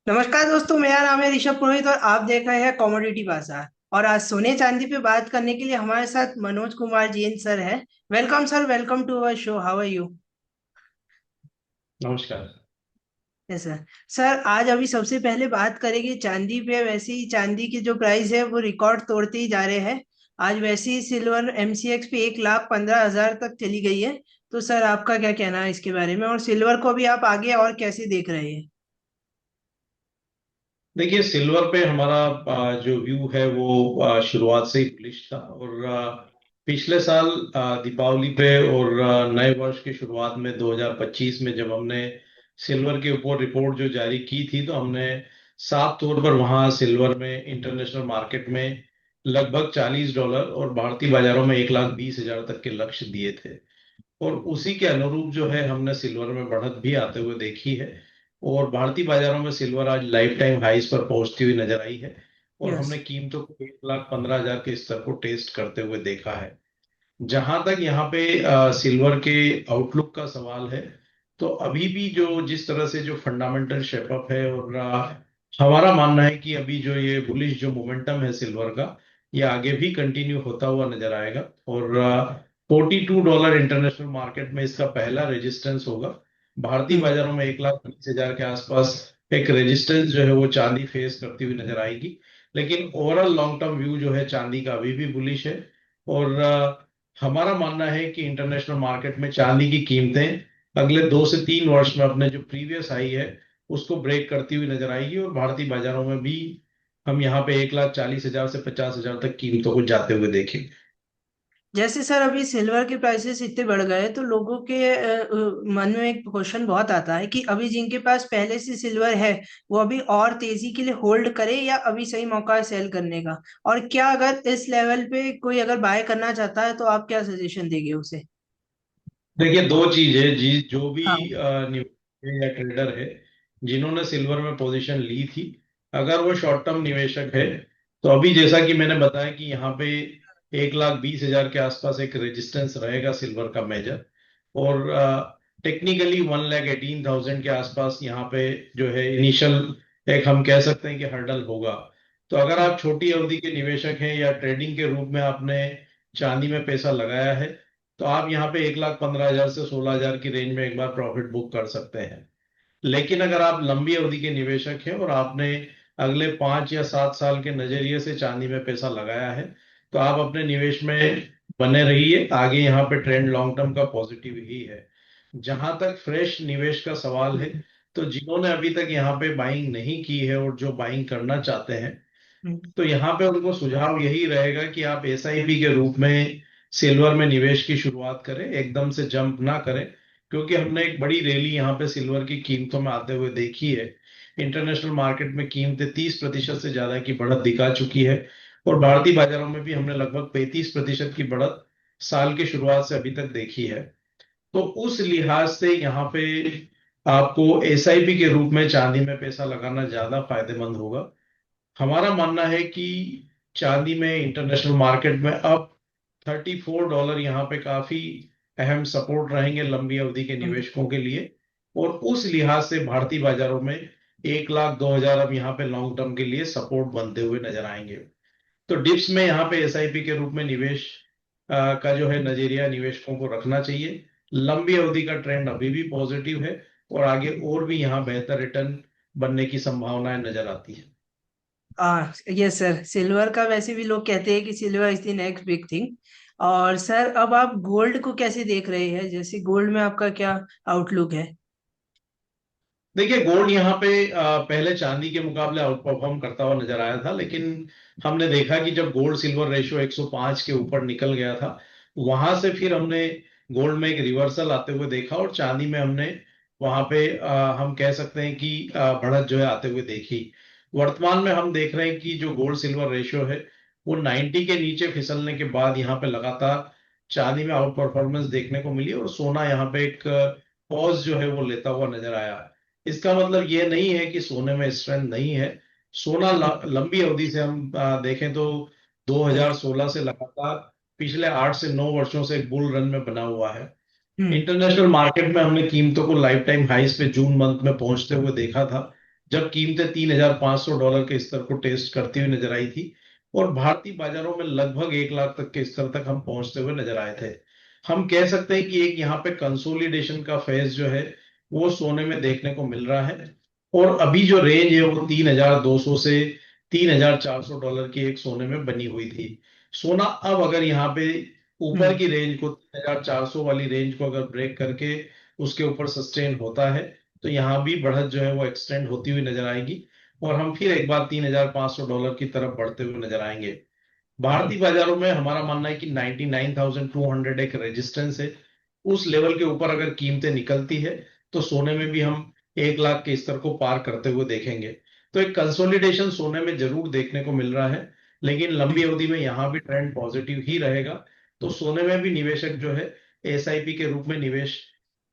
नमस्कार दोस्तों, मेरा नाम है ऋषभ पुरोहित और आप देख रहे हैं कॉमोडिटी बाजार। और आज सोने चांदी पे बात करने के लिए हमारे साथ मनोज कुमार जैन सर है। Welcome sir, welcome to our show. How are you? नमस्कार। Yes sir. सर, आज अभी सबसे पहले बात करेंगे चांदी पे। वैसे ही चांदी की जो प्राइस है वो रिकॉर्ड तोड़ते ही जा रहे हैं। आज वैसे ही सिल्वर एमसीएक्स पे 1,15,000 तक चली गई है। तो सर, आपका क्या कहना है इसके बारे में, और सिल्वर को भी आप आगे और कैसे देख रहे हैं? देखिए, सिल्वर पे हमारा जो व्यू है वो शुरुआत से ही बुलिश था। और पिछले साल दीपावली पे और नए वर्ष की शुरुआत में 2025 में जब हमने सिल्वर के ऊपर रिपोर्ट जो जारी की थी, तो हमने साफ तौर पर वहां सिल्वर में इंटरनेशनल मार्केट में लगभग $40 और भारतीय बाजारों में 1,20,000 तक के लक्ष्य दिए थे। और उसी के अनुरूप जो है हमने सिल्वर में बढ़त भी आते हुए देखी है। और भारतीय बाजारों में सिल्वर आज लाइफ टाइम हाईज पर पहुंचती हुई नजर आई है। और यस। हमने कीमतों को 1,15,000 के स्तर को टेस्ट करते हुए देखा है। जहां तक यहाँ पे सिल्वर के आउटलुक का सवाल है, तो अभी भी जो जिस तरह से जो फंडामेंटल शेपअप है, और हमारा मानना है कि अभी जो ये बुलिश जो मोमेंटम है सिल्वर का, ये आगे भी कंटिन्यू होता हुआ नजर आएगा। और $42 इंटरनेशनल मार्केट में इसका पहला रेजिस्टेंस होगा। भारतीय हम्म। बाजारों में 1,20,000 के आसपास एक रेजिस्टेंस जो है वो चांदी फेस करती हुई नजर आएगी। लेकिन ओवरऑल लॉन्ग टर्म व्यू जो है चांदी का अभी भी बुलिश है। और हमारा मानना है कि इंटरनेशनल मार्केट में चांदी की कीमतें अगले 2 से 3 वर्ष में अपने जो प्रीवियस हाई है उसको ब्रेक करती हुई नजर आएगी। और भारतीय बाजारों में भी हम यहाँ पे 1,40,000 से 50,000 तक कीमतों को जाते हुए देखेंगे। जैसे सर, अभी सिल्वर के प्राइसेस इतने बढ़ गए तो लोगों के मन में एक क्वेश्चन बहुत आता है कि अभी जिनके पास पहले से सिल्वर है वो अभी और तेजी के लिए होल्ड करे या अभी सही मौका है सेल करने का। और क्या अगर इस लेवल पे कोई अगर बाय करना चाहता है तो आप क्या सजेशन देंगे उसे? देखिए, दो चीज है जी। जो भी हाँ। निवेशक है या ट्रेडर है जिन्होंने सिल्वर में पोजीशन ली थी, अगर वो शॉर्ट टर्म निवेशक है, तो अभी जैसा कि मैंने बताया कि यहाँ पे 1,20,000 के आसपास एक रेजिस्टेंस रहेगा सिल्वर का मेजर। और टेक्निकली 1,18,000 के आसपास यहाँ पे जो है इनिशियल एक हम कह सकते हैं कि हर्डल होगा। तो अगर आप छोटी अवधि के निवेशक हैं या ट्रेडिंग के रूप में आपने चांदी में पैसा लगाया है, तो आप यहाँ पे 1,15,000 से 16,000 की रेंज में एक बार प्रॉफिट बुक कर सकते हैं। लेकिन अगर आप लंबी अवधि के निवेशक हैं और आपने अगले 5 या 7 साल के नजरिए से चांदी में पैसा लगाया है, तो आप अपने निवेश में बने रहिए। आगे यहाँ पे ट्रेंड लॉन्ग टर्म का पॉजिटिव ही है। जहां तक फ्रेश निवेश का सवाल है, तो जिन्होंने अभी तक यहाँ पे बाइंग नहीं की है और जो बाइंग करना चाहते हैं, तो यहाँ पे उनको सुझाव यही रहेगा कि आप एसआईपी के रूप में सिल्वर में निवेश की शुरुआत करें, एकदम से जंप ना करें। क्योंकि हमने एक बड़ी रैली यहाँ पे सिल्वर की कीमतों में आते हुए देखी है। इंटरनेशनल मार्केट में कीमतें 30% से ज्यादा की बढ़त दिखा चुकी है। और भारतीय बाजारों में भी हमने लगभग 35% की बढ़त साल की शुरुआत से अभी तक देखी है। तो उस लिहाज से यहाँ पे आपको एसआईपी के रूप में चांदी में पैसा लगाना ज्यादा फायदेमंद होगा। हमारा मानना है कि चांदी में इंटरनेशनल मार्केट में अब $34 यहाँ पे काफी अहम सपोर्ट रहेंगे लंबी अवधि के निवेशकों के लिए। और उस लिहाज से भारतीय बाजारों में 1,02,000 अब यहाँ पे लॉन्ग टर्म के लिए सपोर्ट बनते हुए नजर आएंगे। तो डिप्स में यहाँ पे एसआईपी के रूप में निवेश का जो है नजरिया निवेशकों को रखना चाहिए। लंबी अवधि का ट्रेंड अभी भी पॉजिटिव है और आगे और भी यहाँ बेहतर रिटर्न बनने की संभावनाएं नजर आती है। यस सर, सिल्वर का वैसे भी लोग कहते हैं कि silver is the next big thing. और सर, अब आप गोल्ड को कैसे देख रहे हैं? जैसे गोल्ड में आपका क्या आउटलुक है? देखिए, गोल्ड यहाँ पे पहले चांदी के मुकाबले आउट परफॉर्म करता हुआ नजर आया था। लेकिन हमने देखा कि जब गोल्ड सिल्वर रेशियो 105 के ऊपर निकल गया था, वहां से फिर हमने गोल्ड में एक रिवर्सल आते हुए देखा। और चांदी में हमने वहां पे हम कह सकते हैं कि बढ़त जो है आते हुए देखी। वर्तमान में हम देख रहे हैं कि जो गोल्ड सिल्वर रेशियो है वो 90 के नीचे फिसलने के बाद यहाँ पे लगातार चांदी में आउट परफॉर्मेंस देखने को मिली। और सोना यहाँ पे एक पॉज जो है वो लेता हुआ नजर आया। इसका मतलब ये नहीं है कि सोने में स्ट्रेंथ नहीं है। सोना लंबी अवधि से हम देखें तो यस। 2016 से लगातार पिछले 8 से 9 वर्षों से एक बुल रन में बना हुआ है। हम्म। इंटरनेशनल मार्केट में हमने कीमतों को लाइफ टाइम हाईस पे जून मंथ में पहुंचते हुए देखा था। जब कीमतें $3,500 के स्तर को टेस्ट करती हुई नजर आई थी, और भारतीय बाजारों में लगभग 1 लाख तक के स्तर तक हम पहुंचते हुए नजर आए थे। हम कह सकते हैं कि एक यहाँ पे कंसोलिडेशन का फेज जो है वो सोने में देखने को मिल रहा है। और अभी जो रेंज है वो 3,200 से $3,400 की एक सोने में बनी हुई थी। सोना अब अगर यहाँ पे ऊपर हम्म। की रेंज को, 3,400 वाली रेंज को अगर ब्रेक करके उसके ऊपर सस्टेन होता है, तो यहाँ भी बढ़त जो है वो एक्सटेंड होती हुई नजर आएगी, और हम फिर एक बार $3,500 की तरफ बढ़ते हुए नजर आएंगे। भारतीय बाजारों में हमारा मानना है कि 99,200 एक रेजिस्टेंस है। उस लेवल के ऊपर अगर कीमतें निकलती है, तो सोने में भी हम 1 लाख के स्तर को पार करते हुए देखेंगे। तो एक कंसोलिडेशन सोने में जरूर देखने को मिल रहा है, लेकिन लंबी अवधि में यहाँ भी ट्रेंड पॉजिटिव ही रहेगा। तो सोने में भी निवेशक जो है एसआईपी के रूप में निवेश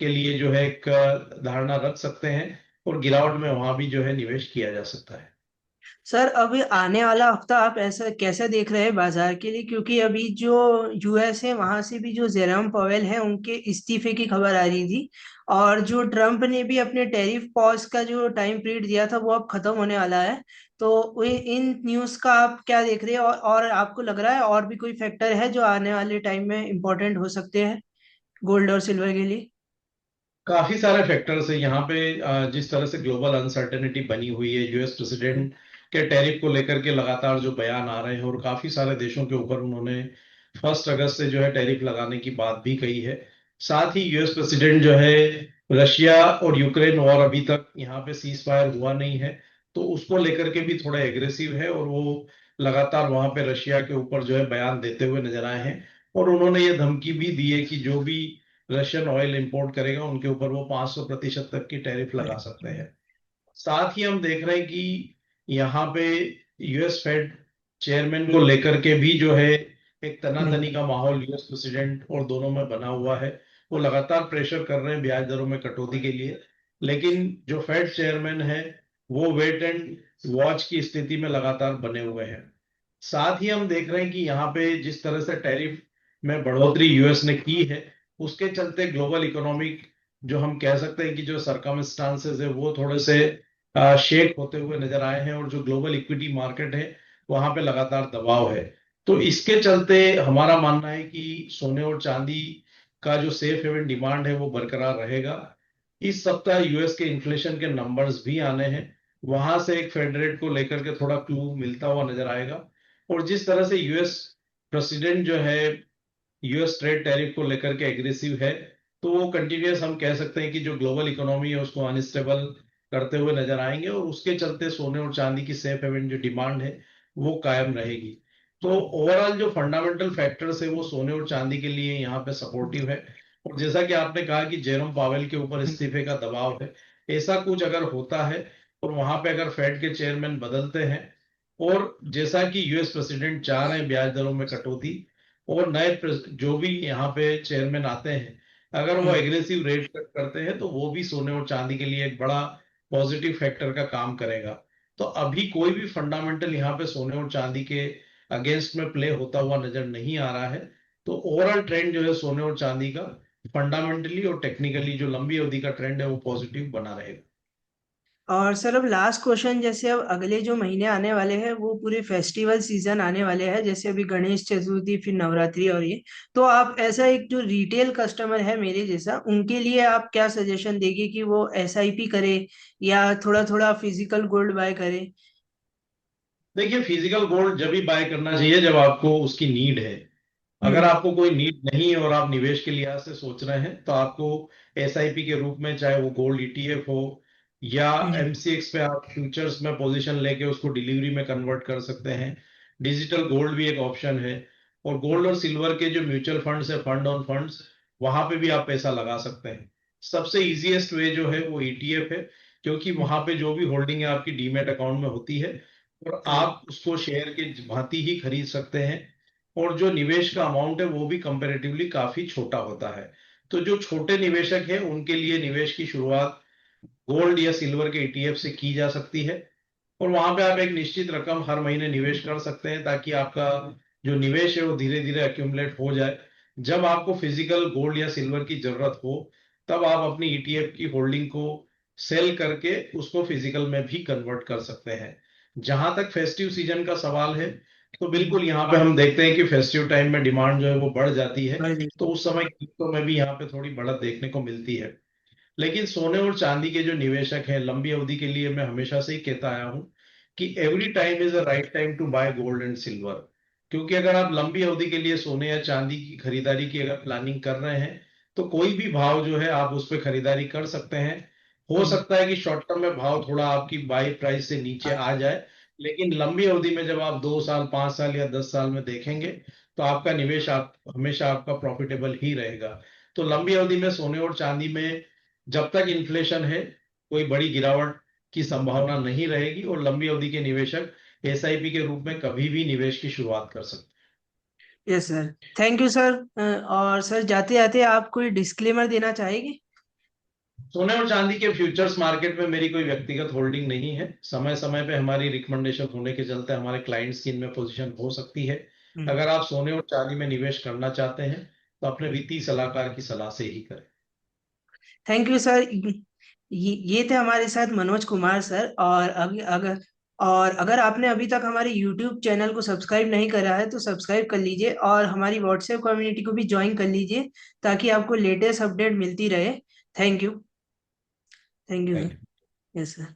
के लिए जो है एक धारणा रख सकते हैं, और गिरावट में वहां भी जो है निवेश किया जा सकता है। सर अभी आने वाला हफ्ता आप ऐसा कैसे देख रहे हैं बाजार के लिए, क्योंकि अभी जो यूएस है वहां से भी जो जेरोम पवेल है उनके इस्तीफे की खबर आ रही थी, और जो ट्रम्प ने भी अपने टैरिफ पॉज का जो टाइम पीरियड दिया था वो अब खत्म होने वाला है। तो इन न्यूज़ का आप क्या देख रहे हैं, और आपको लग रहा है और भी कोई फैक्टर है जो आने वाले टाइम में इम्पोर्टेंट हो सकते हैं गोल्ड और सिल्वर के लिए? काफी सारे फैक्टर्स है यहाँ पे। जिस तरह से ग्लोबल अनसर्टेनिटी बनी हुई है, यूएस प्रेसिडेंट के टैरिफ को लेकर के लगातार जो बयान आ रहे हैं, और काफी सारे देशों के ऊपर उन्होंने 1 अगस्त से जो है टैरिफ लगाने की बात भी कही है। साथ ही यूएस प्रेसिडेंट जो है, रशिया और यूक्रेन वॉर अभी तक यहाँ पे सीज फायर हुआ नहीं है, तो उसको लेकर के भी थोड़ा एग्रेसिव है, और वो लगातार वहां पे रशिया के ऊपर जो है बयान देते हुए नजर आए हैं। और उन्होंने ये धमकी भी दी है कि जो भी रशियन ऑयल इंपोर्ट करेगा उनके ऊपर वो 500% तक की टैरिफ लगा सकते हैं। साथ ही हम देख रहे हैं कि यहाँ पे यूएस फेड चेयरमैन को लेकर के भी जो है एक तनातनी का माहौल यूएस प्रेसिडेंट और दोनों में बना हुआ है। वो लगातार प्रेशर कर रहे हैं ब्याज दरों में कटौती के लिए, लेकिन जो फेड चेयरमैन है वो वेट एंड वॉच की स्थिति में लगातार बने हुए हैं। साथ ही हम देख रहे हैं कि यहाँ पे जिस तरह से टैरिफ में बढ़ोतरी यूएस ने की है, उसके चलते ग्लोबल इकोनॉमिक जो हम कह सकते हैं कि जो सरकमस्टांसेस है वो थोड़े से शेक होते हुए नजर आए हैं, और जो ग्लोबल इक्विटी मार्केट है वहां पे लगातार दबाव है। तो इसके चलते हमारा मानना है कि सोने और चांदी का जो सेफ हेवन डिमांड है वो बरकरार रहेगा। इस सप्ताह यूएस के इन्फ्लेशन के नंबर्स भी आने हैं, वहां से एक फेड रेट को लेकर के थोड़ा क्लू मिलता हुआ नजर आएगा। और जिस तरह से यूएस प्रेसिडेंट जो है यूएस ट्रेड टैरिफ को लेकर के एग्रेसिव है, तो वो कंटिन्यूस हम कह सकते हैं कि जो ग्लोबल इकोनॉमी है उसको अनस्टेबल करते हुए नजर आएंगे, और उसके चलते सोने और चांदी की सेफ हेवन जो डिमांड है वो कायम रहेगी। तो ओवरऑल जो फंडामेंटल फैक्टर्स है वो सोने और चांदी के लिए यहाँ पे सपोर्टिव है। और जैसा कि आपने कहा कि जेरोम पावेल के ऊपर इस्तीफे का दबाव है, ऐसा कुछ अगर होता है और वहां पे अगर फेड के चेयरमैन बदलते हैं, और जैसा कि यूएस प्रेसिडेंट चाह रहे हैं ब्याज दरों में कटौती, और नए जो भी यहाँ पे चेयरमैन आते हैं अगर वो एग्रेसिव रेट कट करते हैं, तो वो भी सोने और चांदी के लिए एक बड़ा पॉजिटिव फैक्टर का काम करेगा। तो अभी कोई भी फंडामेंटल यहाँ पे सोने और चांदी के अगेंस्ट में प्ले होता हुआ नजर नहीं आ रहा है। तो ओवरऑल ट्रेंड जो है सोने और चांदी का, फंडामेंटली और टेक्निकली जो लंबी अवधि का ट्रेंड है वो पॉजिटिव बना रहेगा। और सर अब लास्ट क्वेश्चन, जैसे अब अगले जो महीने आने वाले हैं वो पूरे फेस्टिवल सीजन आने वाले हैं, जैसे अभी गणेश चतुर्थी फिर नवरात्रि और ये, तो आप ऐसा एक जो रिटेल कस्टमर है मेरे जैसा उनके लिए आप क्या सजेशन देंगे कि वो एसआईपी करे या थोड़ा थोड़ा फिजिकल गोल्ड बाय करे? देखिए, फिजिकल गोल्ड जब भी बाय करना चाहिए जब आपको उसकी नीड है। अगर हम्म। आपको कोई नीड नहीं है और आप निवेश के लिहाज से सोच रहे हैं, तो आपको एसआईपी के रूप में, चाहे वो गोल्ड ईटीएफ हो या हम्म। एमसीएक्स पे आप फ्यूचर्स में पोजीशन लेके उसको डिलीवरी में कन्वर्ट कर सकते हैं। डिजिटल गोल्ड भी एक ऑप्शन है। और गोल्ड और सिल्वर के जो म्यूचुअल फंड्स है, फंड ऑन फंड्स, वहां पे भी आप पैसा लगा सकते हैं। सबसे इजीएस्ट वे जो है वो ईटीएफ है, क्योंकि वहां पे जो भी होल्डिंग है आपकी डीमेट अकाउंट में होती है, और राइट। आप उसको शेयर के भांति ही खरीद सकते हैं। और जो निवेश का अमाउंट है वो भी कंपैरेटिवली काफी छोटा होता है। तो जो छोटे निवेशक हैं उनके लिए निवेश की शुरुआत गोल्ड या सिल्वर के ईटीएफ से की जा सकती है। और वहां पे आप एक निश्चित रकम हर महीने निवेश कर सकते हैं, ताकि आपका जो निवेश है वो धीरे धीरे अक्यूमुलेट हो जाए। जब आपको फिजिकल गोल्ड या सिल्वर की जरूरत हो, तब आप अपनी ईटीएफ की होल्डिंग को सेल करके उसको फिजिकल में भी कन्वर्ट कर सकते हैं। जहां तक फेस्टिव सीजन का सवाल है, तो बिल्कुल यहाँ पे हम देखते हैं कि फेस्टिव टाइम में डिमांड जो है वो बढ़ जाती है, बढ़ जाएगी। तो उस समय कीमतों में भी यहाँ पे थोड़ी बढ़त देखने को मिलती है। लेकिन सोने और चांदी के जो निवेशक हैं लंबी अवधि के लिए, मैं हमेशा से ही कहता आया हूं कि every time is a right time to buy gold and silver. क्योंकि अगर आप लंबी अवधि के लिए सोने या चांदी की खरीदारी की अगर प्लानिंग कर रहे हैं, तो कोई भी भाव जो है आप उस पर खरीदारी कर सकते हैं। हो हम्म। सकता है कि शॉर्ट टर्म में भाव थोड़ा आपकी बाई प्राइस से नीचे आ जाए, लेकिन लंबी अवधि में जब आप 2 साल 5 साल या 10 साल में देखेंगे, तो आपका निवेश आप हमेशा आपका प्रॉफिटेबल ही रहेगा। तो लंबी अवधि में सोने और चांदी में जब तक इन्फ्लेशन है, कोई बड़ी गिरावट की संभावना नहीं रहेगी, और लंबी अवधि के निवेशक एसआईपी के रूप में कभी भी निवेश की शुरुआत कर सकते yes sir. Thank you sir. और सर जाते जाते आप कोई डिस्क्लेमर देना चाहेंगे? हैं। सोने और चांदी के फ्यूचर्स मार्केट में मेरी कोई व्यक्तिगत होल्डिंग नहीं है। समय समय पे हमारी रिकमेंडेशन होने के चलते हमारे क्लाइंट्स की इनमें पोजीशन हो सकती है। हम्म। अगर आप सोने और चांदी में निवेश करना चाहते हैं, तो अपने वित्तीय सलाहकार की सलाह से ही करें। Thank you sir. ये थे हमारे साथ मनोज कुमार सर। और अगर आपने अभी तक हमारे यूट्यूब चैनल को सब्सक्राइब नहीं करा है तो सब्सक्राइब कर लीजिए, और हमारी व्हाट्सएप कम्युनिटी को भी ज्वाइन कर लीजिए, ताकि आपको लेटेस्ट अपडेट मिलती रहे। Thank you. Thank you sir. Thank you. Yes sir.